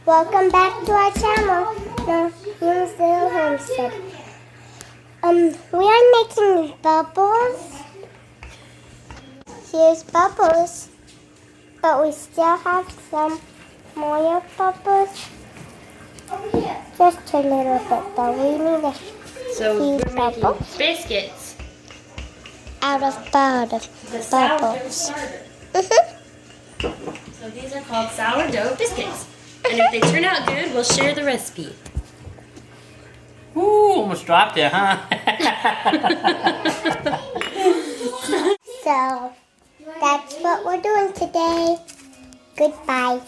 Welcome back to our channel, the Homestead. We are making bubbles. Here's bubbles, but we still have some more bubbles. Just a little bit though. We need a So few we're making bubbles biscuits out of the sourdough bubbles. starter. So these are called sourdough biscuits. And if they turn out good, we'll share the recipe. Ooh, almost dropped it, huh? So that's what we're doing today. Goodbye.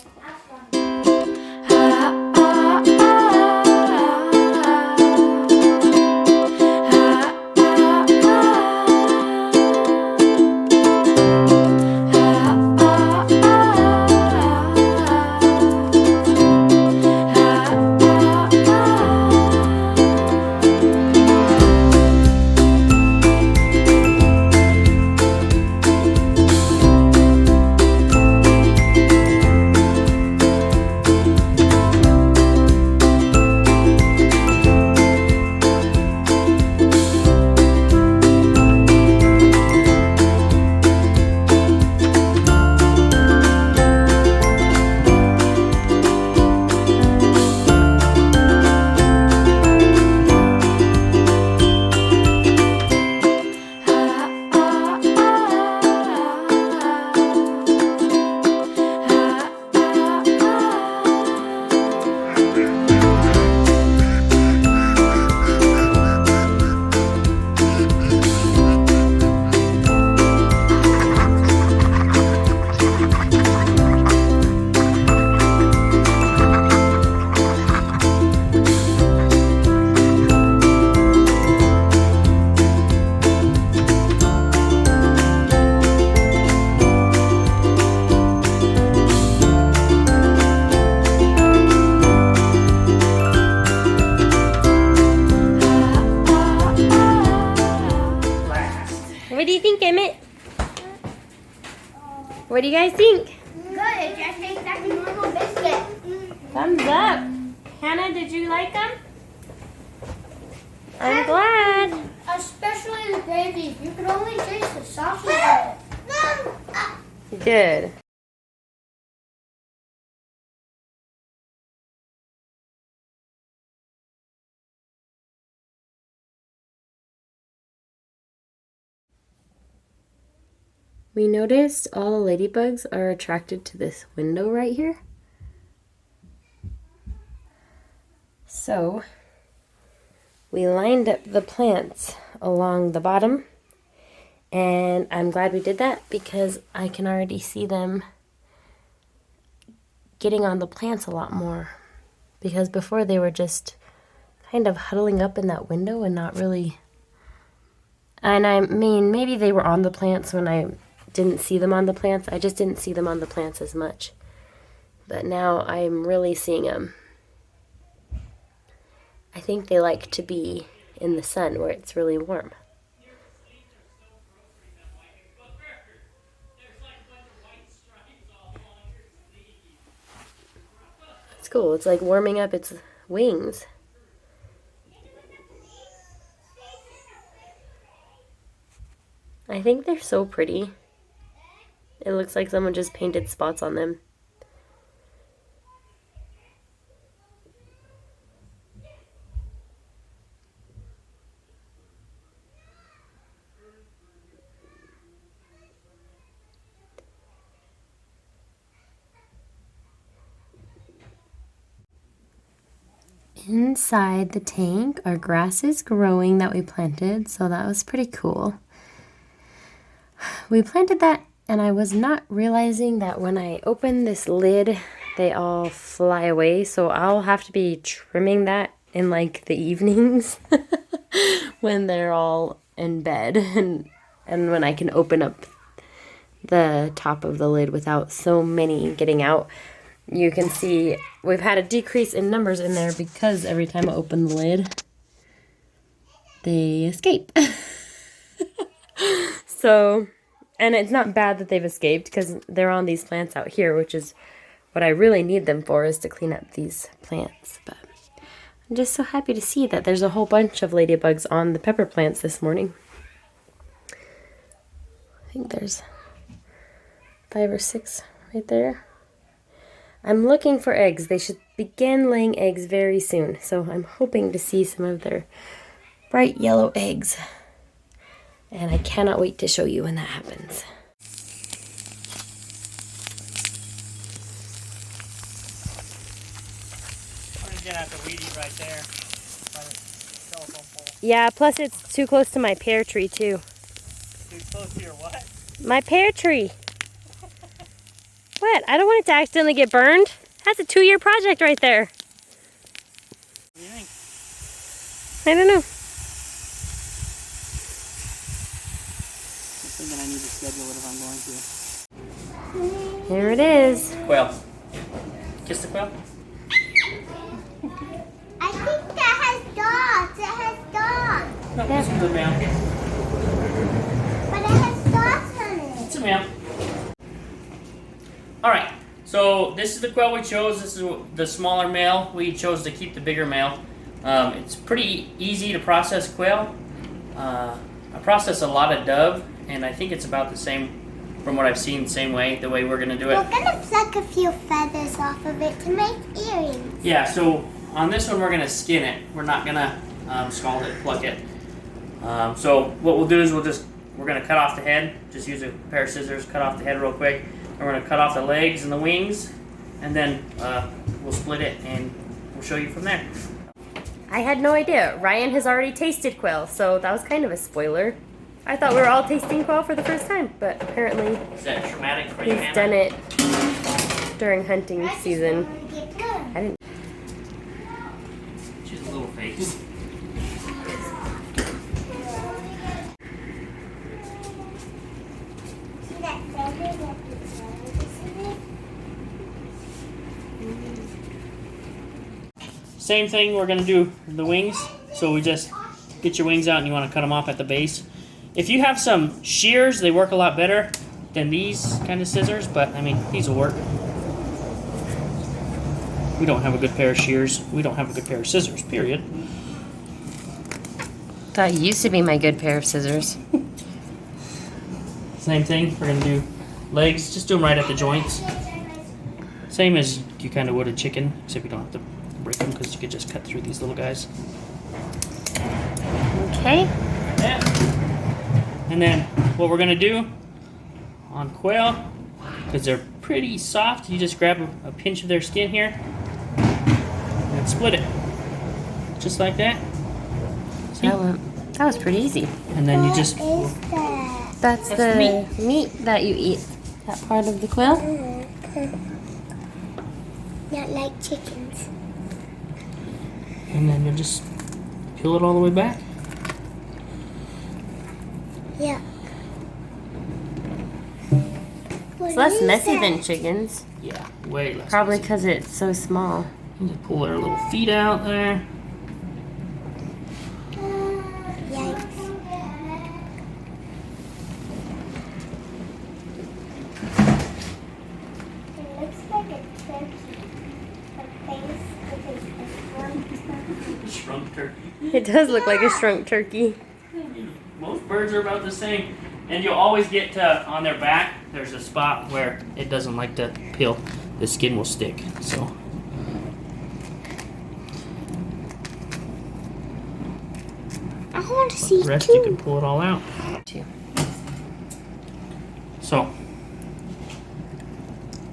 What do you think, Emmett? What do you guys think? Good. It just tastes like a normal biscuit. Thumbs up. Hannah, did you like them? I'm glad. Especially the gravy. You could only taste the sausage in it. Good. We noticed all the ladybugs are attracted to this window right here. So we lined up the plants along the bottom, and I'm glad we did that because I can already see them getting on the plants a lot more, because before they were just kind of huddling up in that window and not really, and I mean maybe they were on the plants when I didn't see them on the plants. I just didn't see them on the plants as much. But now I'm really seeing them. I think they like to be in the sun where it's really warm. It's cool. It's like warming up its wings. I think they're so pretty. It looks like someone just painted spots on them. Inside the tank, our grass is growing that we planted, so that was pretty cool. We planted that, and I was not realizing that when I open this lid, they all fly away, so I'll have to be trimming that in like the evenings when they're all in bed, and when I can open up the top of the lid without so many getting out. You can see we've had a decrease in numbers in there because every time I open the lid, they escape. So, and it's not bad that they've escaped because they're on these plants out here, which is what I really need them for is to clean up these plants. But I'm just so happy to see that there's a whole bunch of ladybugs on the pepper plants this morning. I think there's 5 or 6 right there. I'm looking for eggs. They should begin laying eggs very soon, so I'm hoping to see some of their bright yellow eggs. And I cannot wait to show you when that happens. We're just gonna have to weed eat right there by the telephone pole. Yeah, plus it's too close to my pear tree too. Too close to your what? My pear tree. What? I don't want it to accidentally get burned. That's a 2-year project right there. What do you think? I don't know. I'm thinking I need to schedule it if I'm going to. Here it is. Quail. Kiss the quail? I think that has dots. It has dots. No, it's a good male. But it has dots on it. It's a male. Alright, so this is the quail we chose. This is the smaller male. We chose to keep the bigger male. It's pretty easy to process quail. I process a lot of dove, and I think it's about the same, from what I've seen, same way, the way we're going to do it. We're going to pluck a few feathers off of it to make earrings. Yeah, so on this one we're going to skin it. We're not going to scald it, pluck it. So what we'll do is we're going to cut off the head. Just use a pair of scissors, cut off the head real quick. And we're going to cut off the legs and the wings, and then we'll split it and we'll show you from there. I had no idea. Ryan has already tasted quail, so that was kind of a spoiler. I thought we were all tasting quail for the first time, but apparently Is that traumatic for you, he's Hannah? done it during hunting season. I didn't. She's a little face. See that feather that Same thing, we're going to do the wings. So we just get your wings out and you want to cut them off at the base. If you have some shears, they work a lot better than these kind of scissors, but I mean, these will work. We don't have a good pair of shears. We don't have a good pair of scissors, period. That used to be my good pair of scissors. Same thing, we're going to do legs. Just do them right at the joints. Same as you kind of would a chicken, except you don't have to break them because you could just cut through these little guys. Okay. Yeah. And then what we're going to do on quail, because they're pretty soft, you just grab a pinch of their skin here and split it. Just like that. See? That was pretty easy. And then you just... is that? That's That's the meat that you eat. That part of the quail. Not like chickens. And then you just peel it all the way back. Yeah. It's less messy than chickens. Yeah, way less. Probably messy. because it's so small. You just pull their little feet out there. Yikes. It looks like a turkey. A face with a shrunk turkey. Shrunk turkey. It does look like a shrunk turkey. Most birds are about the same. And you'll always get on their back, there's a spot where it doesn't like to peel. The skin will stick. So I want to see the rest too. you can pull it all out. So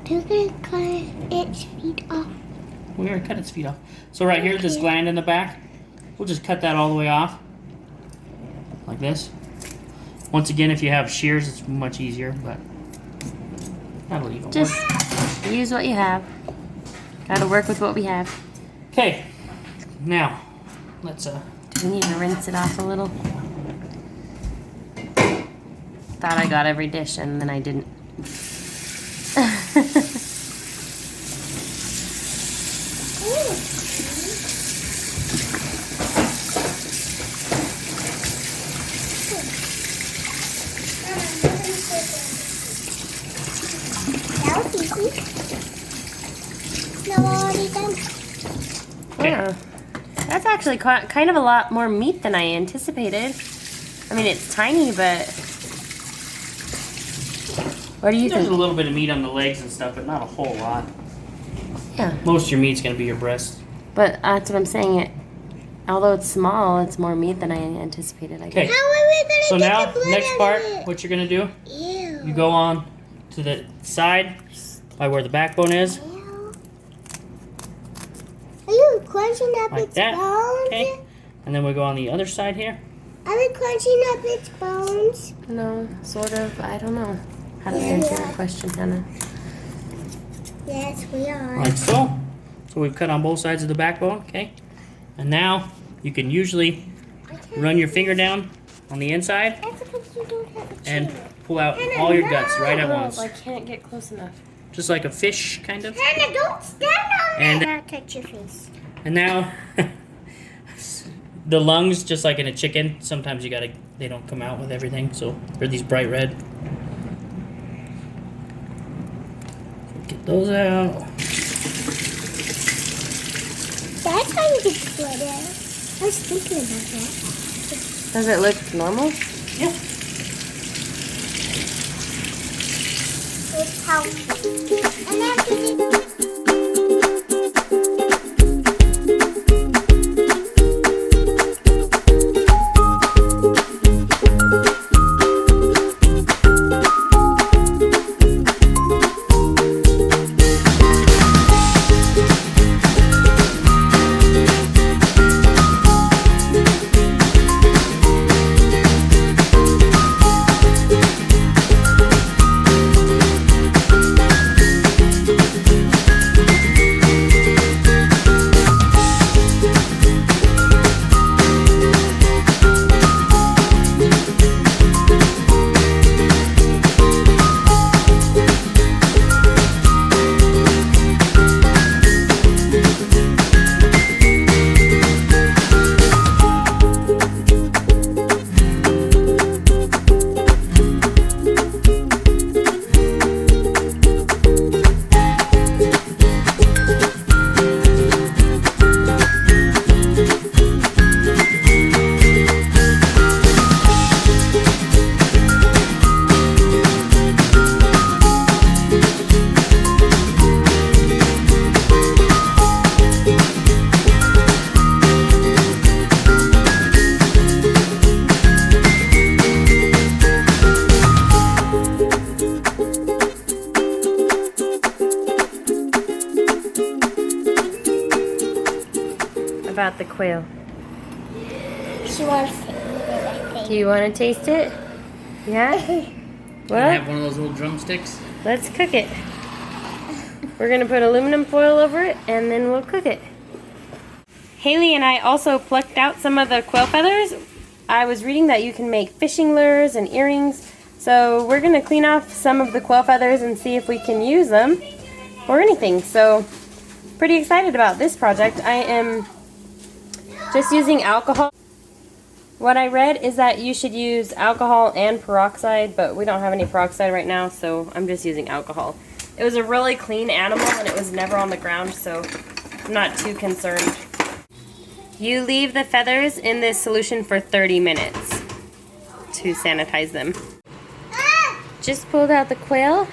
You're gonna cut its feet off. we already cut its feet off. So right here, this gland in the back, we'll just cut that all the way off. Like this. Once again, if you have shears, it's much easier, but that'll even Just work. use what you have. Gotta work with what we have. Okay, now let's Do we need to rinse it off a little? Thought I got every dish and then I didn't. That was easy. Okay. Yeah. That's actually kind of a lot more meat than I anticipated. I mean, it's tiny, but what do you There's think? a little bit of meat on the legs and stuff, but not a whole lot. Yeah. Most of your meat's gonna be your breast. But that's what I'm saying. Although it's small, it's more meat than I anticipated, I Okay. guess. How are we gonna So get now, the blood next out part, of it? what you're gonna do, Ew. you go on to the side by where the backbone is, Ew. Are you crunching up like its that. bones? Okay. And then we go on the other side here. Are we crunching up its bones? No, sort of. I don't know how to answer that question, Hannah. Yes, we are. Like so. So we've cut on both sides of the backbone, okay? And now you can usually run your finger down on the inside That's because you don't have a and chair. pull out all your guts right at Oh, once. I can't get close enough. Just like a fish, kind of. Hannah, don't stand on And- it. Now touch your face. And now, the lungs, just like in a chicken, sometimes they don't come out with everything, so they're these bright red. Get those out. That's how you get blood out. I was thinking about that. Does it look normal? Yeah. It's healthy. And after this, About the quail. she wants to eat it, I think. Do you want to taste it? Yeah? You Well, have one of those little drumsticks. let's cook it. We're going to put aluminum foil over it and then we'll cook it. Haley and I also plucked out some of the quail feathers. I was reading that you can make fishing lures and earrings. So we're going to clean off some of the quail feathers and see if we can use them or anything. So pretty excited about this project. I am just using alcohol. What I read is that you should use alcohol and peroxide, but we don't have any peroxide right now, so I'm just using alcohol. It was a really clean animal and it was never on the ground, so I'm not too concerned. You leave the feathers in this solution for 30 minutes to sanitize them. Just pulled out the quail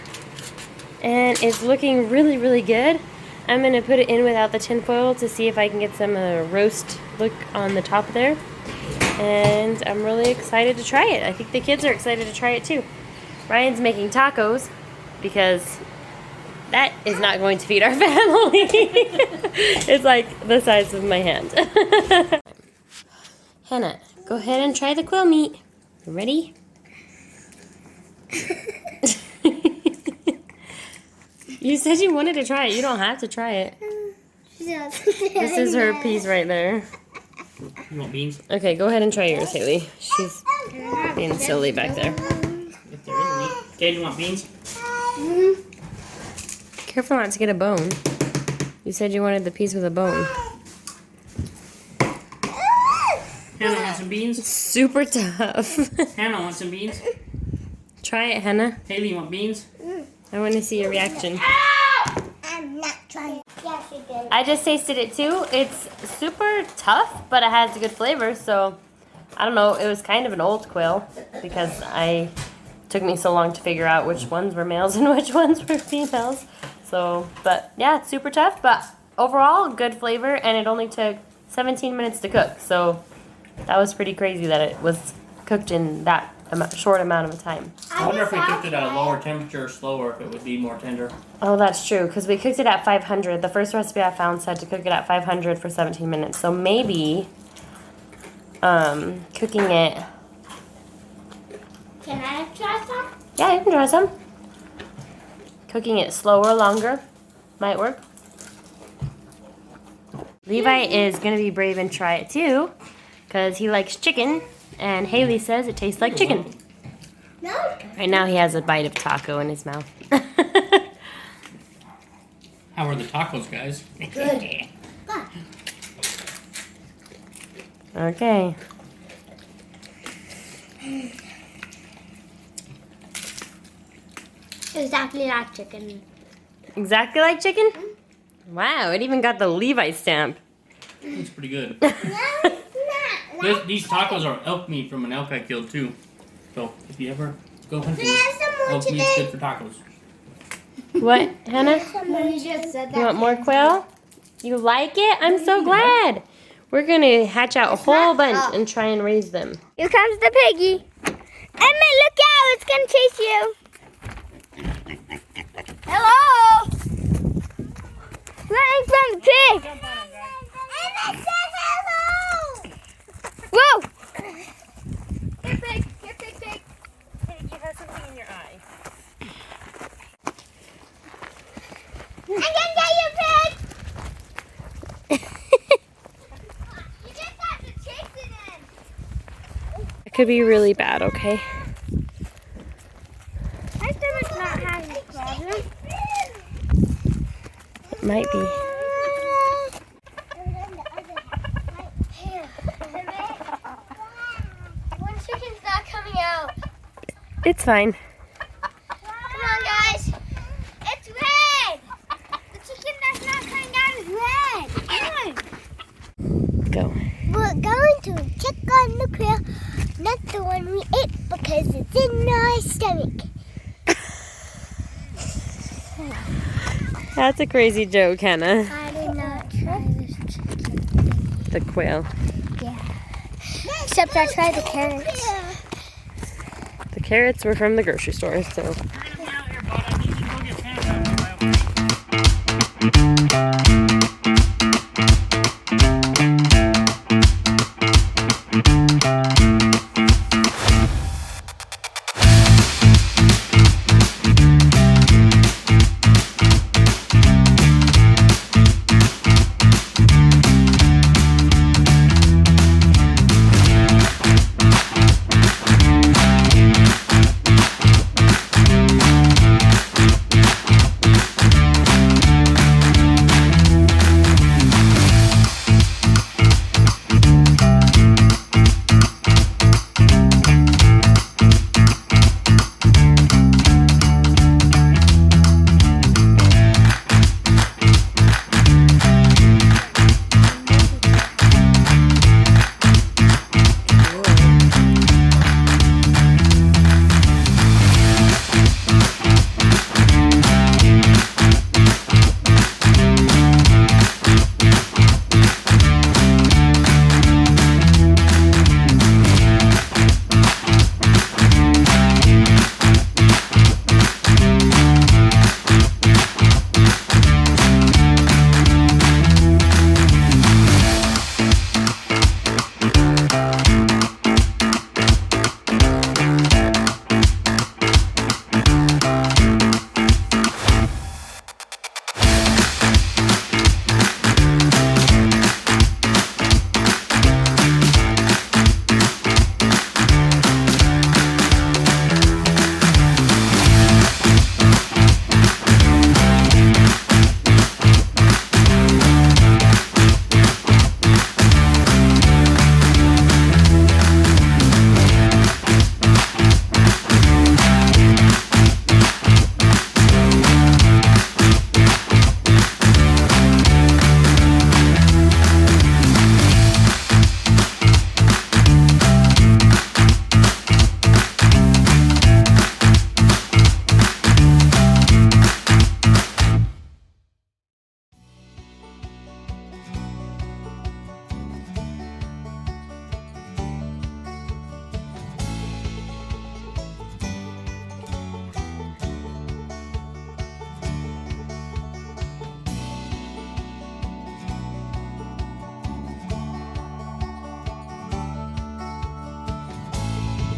and it's looking really, really good. I'm going to put it in without the tin foil to see if I can get some roast look on the top there. And I'm really excited to try it. I think the kids are excited to try it too. Ryan's making tacos because that is not going to feed our family. It's like the size of my hand. Hannah, go ahead and try the quail meat. You ready? You said you wanted to try it. You don't have to try it. This is her piece right there. You want beans? Okay, go ahead and try yours, Haley. She's being silly back there. If there is any. Okay, do you want beans? Careful not to get a bone. You said you wanted the piece with a bone. Hannah, want some beans? Super tough. Hannah, want some beans? Try it, Hannah. Haley, you want beans? I want to see your reaction. I'm not trying. Yes, you did. I just tasted it too. It's super tough, but it has a good flavor. So I don't know. It was kind of an old quail because it took me so long to figure out which ones were males and which ones were females. So, but yeah, it's super tough, but overall good flavor, and it only took 17 minutes to cook. So that was pretty crazy that it was cooked in that short amount of time. I wonder if we cooked it at a lower temperature or slower, if it would be more tender. Oh, that's true, because we cooked it at 500. The first recipe I found said to cook it at 500 for 17 minutes. So maybe cooking it... Can I try some? Yeah, you can try some. Cooking it slower, longer might work. Levi is going to be brave and try it too, because he likes chicken, and Haley says it tastes like chicken. No. Right now he has a bite of taco in his mouth. How are the tacos, guys? Good. Okay. Exactly like chicken. Exactly like chicken? Wow, it even got the Levi stamp. It's pretty good. No, it's not. These tacos are elk meat from an elk I killed too. So if you ever go hunting, There's some more elk meat's good for tacos. What, Hannah? Somebody just said that. You want more quail? You like it? I'm so glad. We're going to hatch out a whole bunch and try and raise them. Here comes the piggy. Emmett, look out. It's going to chase you. Hello. Running from the pig. Emmett said hello. Whoa. Here, pig. Here, pig, pig. Hey, you have something in your eye. I'm going to get you, pig. You just have to chase it in. It could be really bad, okay? My stomach's not having a problem. It might be. One chicken's not coming out. It's fine. Come on, guys. It's red. The chicken that's not coming out is red. Come on. Go. We're going to check on the quail, not the one we ate because it's in our stomach. That's a crazy joke, Hannah. I did not try this chicken. The quail. Yeah. Except I tried the carrots. The carrots were from the grocery store, so.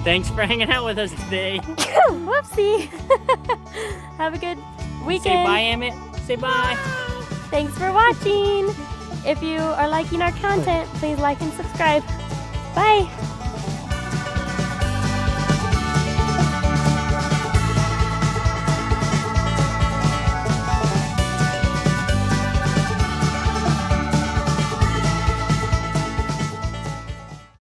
Thanks for hanging out with us today. Whoopsie. Have a good weekend. Say bye, Emmett. Say bye. Thanks for watching. If you are liking our content, please like and subscribe. Bye.